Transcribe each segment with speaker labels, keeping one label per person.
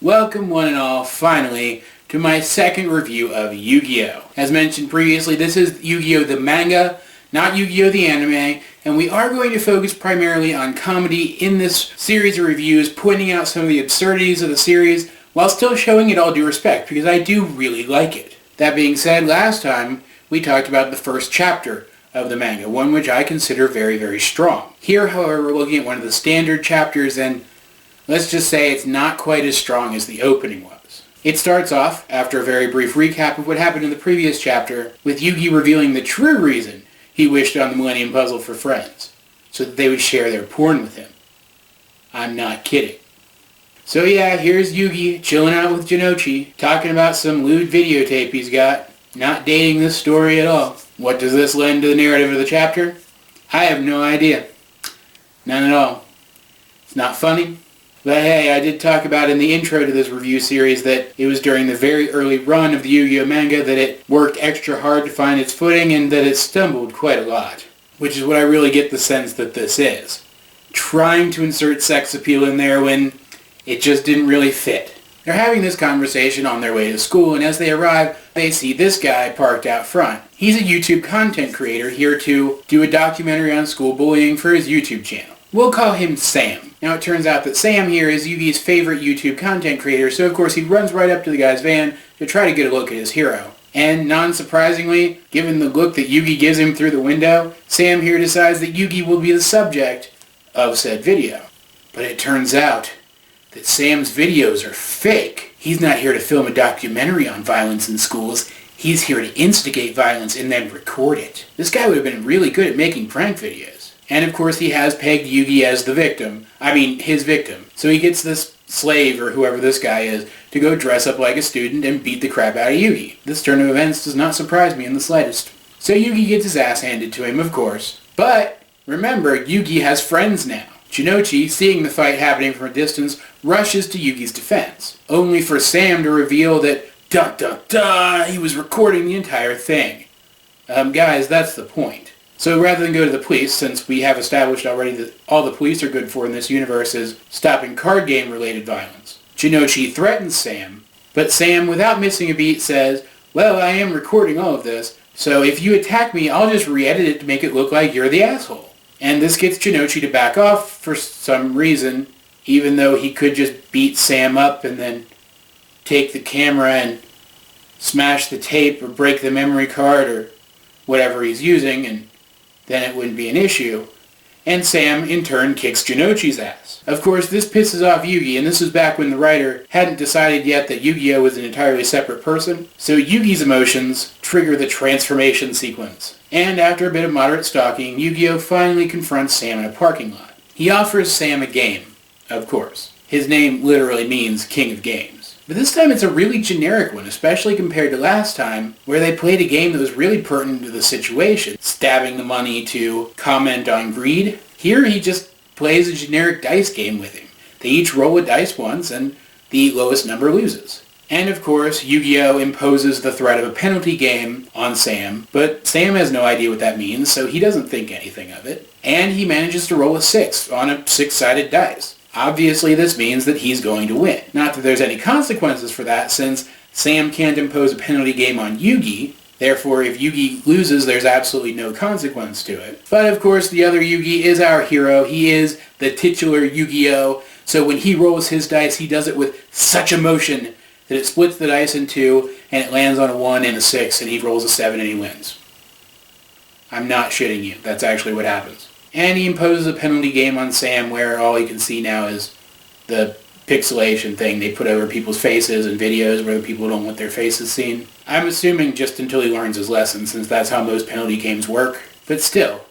Speaker 1: Welcome one and all, finally, to my second review of Yu-Gi-Oh! As mentioned previously, this is Yu-Gi-Oh! The manga, not Yu-Gi-Oh! The anime, and we are going to focus primarily on comedy in this series of reviews, pointing out some of the absurdities of the series, while still showing it all due respect, because I do really like it. That being said, last time we talked about the first chapter of the manga, one which I consider very, very strong. Here, however, we're looking at one of the standard chapters, and let's just say it's not quite as strong as the opening was. It starts off, after a very brief recap of what happened in the previous chapter, with Yugi revealing the true reason he wished on the Millennium Puzzle for friends, so that they would share their porn with him. I'm not kidding. So yeah, here's Yugi chilling out with Jinochi, talking about some lewd videotape he's got, not dating this story at all. What does this lend to the narrative of the chapter? I have no idea. None at all. It's not funny. But hey, I did talk about in the intro to this review series that it was during the very early run of the Yu-Gi-Oh! Manga that it worked extra hard to find its footing and that it stumbled quite a lot. Which is what I really get the sense that this is. Trying to insert sex appeal in there when it just didn't really fit. They're having this conversation on their way to school, and as they arrive, they see this guy parked out front. He's a YouTube content creator here to do a documentary on school bullying for his YouTube channel. We'll call him Sam. Now it turns out that Sam here is Yugi's favorite YouTube content creator, so of course he runs right up to the guy's van to try to get a look at his hero. And non-surprisingly, given the look that Yugi gives him through the window, Sam here decides that Yugi will be the subject of said video. But it turns out that Sam's videos are fake. He's not here to film a documentary on violence in schools. He's here to instigate violence and then record it. This guy would have been really good at making prank videos. And of course he has pegged Yugi as the victim. I mean, his victim. So he gets this slave, or whoever this guy is, to go dress up like a student and beat the crap out of Yugi. This turn of events does not surprise me in the slightest. So Yugi gets his ass handed to him, of course. But remember, Yugi has friends now. Jinochi, seeing the fight happening from a distance, rushes to Yugi's defense, only for Sam to reveal that, he was recording the entire thing. Guys, that's the point. So rather than go to the police, since we have established already that all the police are good for in this universe is stopping card game-related violence, Jinochi threatens Sam, but Sam, without missing a beat, says, well, I am recording all of this, so if you attack me, I'll just re-edit it to make it look like you're the asshole. And this gets Jinochi to back off for some reason, even though he could just beat Sam up and then take the camera and smash the tape or break the memory card or whatever he's using, and then it wouldn't be an issue. And Sam, in turn, kicks Jinochi's ass. Of course, this pisses off Yugi, and this was back when the writer hadn't decided yet that Yu-Gi-Oh! Was an entirely separate person, so Yugi's emotions trigger the transformation sequence. And after a bit of moderate stalking, Yu-Gi-Oh! Finally confronts Sam in a parking lot. He offers Sam a game, of course. His name literally means King of Games. But this time it's a really generic one, especially compared to last time, where they played a game that was really pertinent to the situation, stabbing the money to comment on greed. Here he just plays a generic dice game with him. They each roll a dice once, and the lowest number loses. And of course, Yu-Gi-Oh! Imposes the threat of a penalty game on Sam, but Sam has no idea what that means, so he doesn't think anything of it. And he manages to roll a 6 on a 6-sided dice. Obviously, this means that he's going to win. Not that there's any consequences for that, since Sam can't impose a penalty game on Yugi. Therefore, if Yugi loses, there's absolutely no consequence to it. But of course, the other Yugi is our hero. He is the titular Yu-Gi-Oh! So when he rolls his dice, he does it with such emotion that it splits the dice in two, and it lands on a 1 and a 6, and he rolls a 7 and he wins. I'm not shitting you. That's actually what happens. And he imposes a penalty game on Sam where all he can see now is the pixelation thing they put over people's faces and videos where the people don't want their faces seen. I'm assuming just until he learns his lesson, since that's how most penalty games work. But still.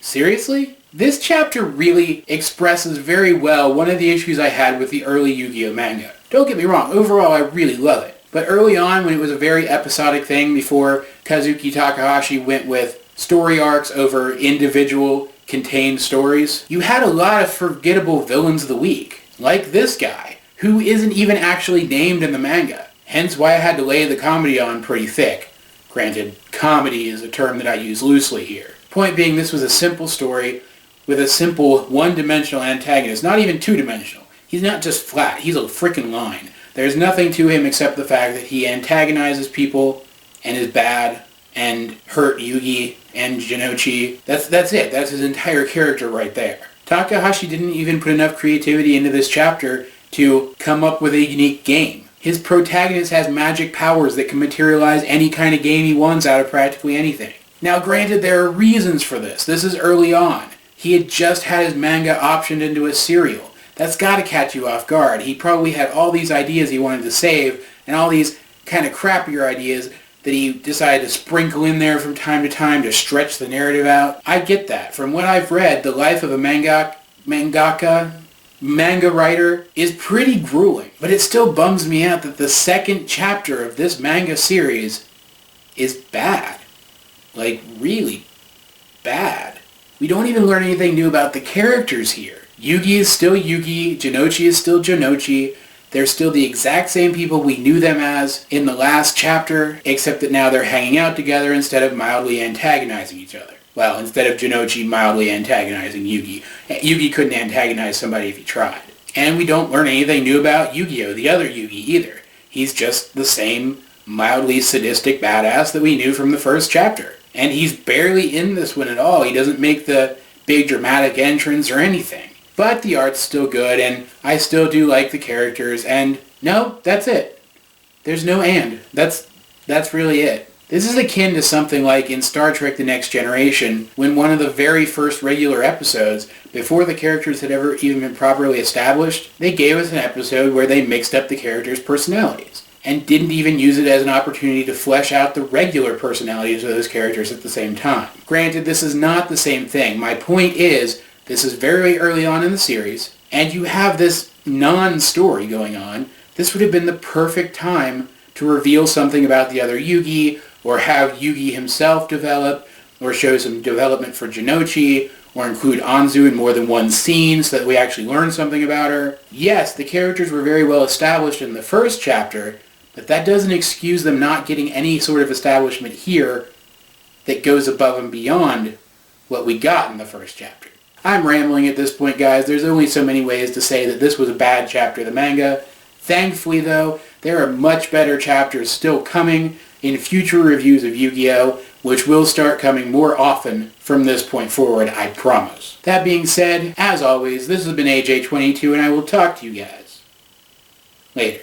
Speaker 1: Seriously? This chapter really expresses very well one of the issues I had with the early Yu-Gi-Oh! Manga. Don't get me wrong, overall I really love it. But early on, when it was a very episodic thing before Kazuki Takahashi went with story arcs over individual contained stories, you had a lot of forgettable villains of the week, like this guy, who isn't even actually named in the manga. Hence why I had to lay the comedy on pretty thick. Granted, comedy is a term that I use loosely here. Point being, this was a simple story with a simple one-dimensional antagonist, not even two-dimensional. He's not just flat, he's a freaking line. There's nothing to him except the fact that he antagonizes people and is bad and hurt Yugi and Jinochi. That's it. That's his entire character right there. Takahashi didn't even put enough creativity into this chapter to come up with a unique game. His protagonist has magic powers that can materialize any kind of game he wants out of practically anything. Now granted, there are reasons for this. This is early on. He had just had his manga optioned into a serial. That's got to catch you off guard. He probably had all these ideas he wanted to save and all these kind of crappier ideas that he decided to sprinkle in there from time to time to stretch the narrative out. I get that. From what I've read, the life of a manga writer is pretty grueling. But it still bums me out that the second chapter of this manga series is bad. Like, really bad. We don't even learn anything new about the characters here. Yugi is still Yugi, Jinochi is still Jinochi. They're still the exact same people we knew them as in the last chapter, except that now they're hanging out together instead of mildly antagonizing each other. Well, instead of Jinochi mildly antagonizing Yugi. Yugi couldn't antagonize somebody if he tried. And we don't learn anything new about Yu-Gi-Oh!, the other Yugi, either. He's just the same mildly sadistic badass that we knew from the first chapter. And he's barely in this one at all. He doesn't make the big dramatic entrance or anything. But the art's still good, and I still do like the characters, and no, that's it. There's no and. That's really it. This is akin to something like in Star Trek The Next Generation, when one of the very first regular episodes, before the characters had ever even been properly established, they gave us an episode where they mixed up the characters' personalities, and didn't even use it as an opportunity to flesh out the regular personalities of those characters at the same time. Granted, this is not the same thing. My point is, this is very early on in the series, and you have this non-story going on. This would have been the perfect time to reveal something about the other Yugi, or have Yugi himself develop, or show some development for Jinochi, or include Anzu in more than one scene so that we actually learn something about her. Yes, the characters were very well established in the first chapter, but that doesn't excuse them not getting any sort of establishment here that goes above and beyond what we got in the first chapter. I'm rambling at this point, guys. There's only so many ways to say that this was a bad chapter of the manga. Thankfully, though, there are much better chapters still coming in future reviews of Yu-Gi-Oh!, which will start coming more often from this point forward, I promise. That being said, as always, this has been AJ22, and I will talk to you guys later.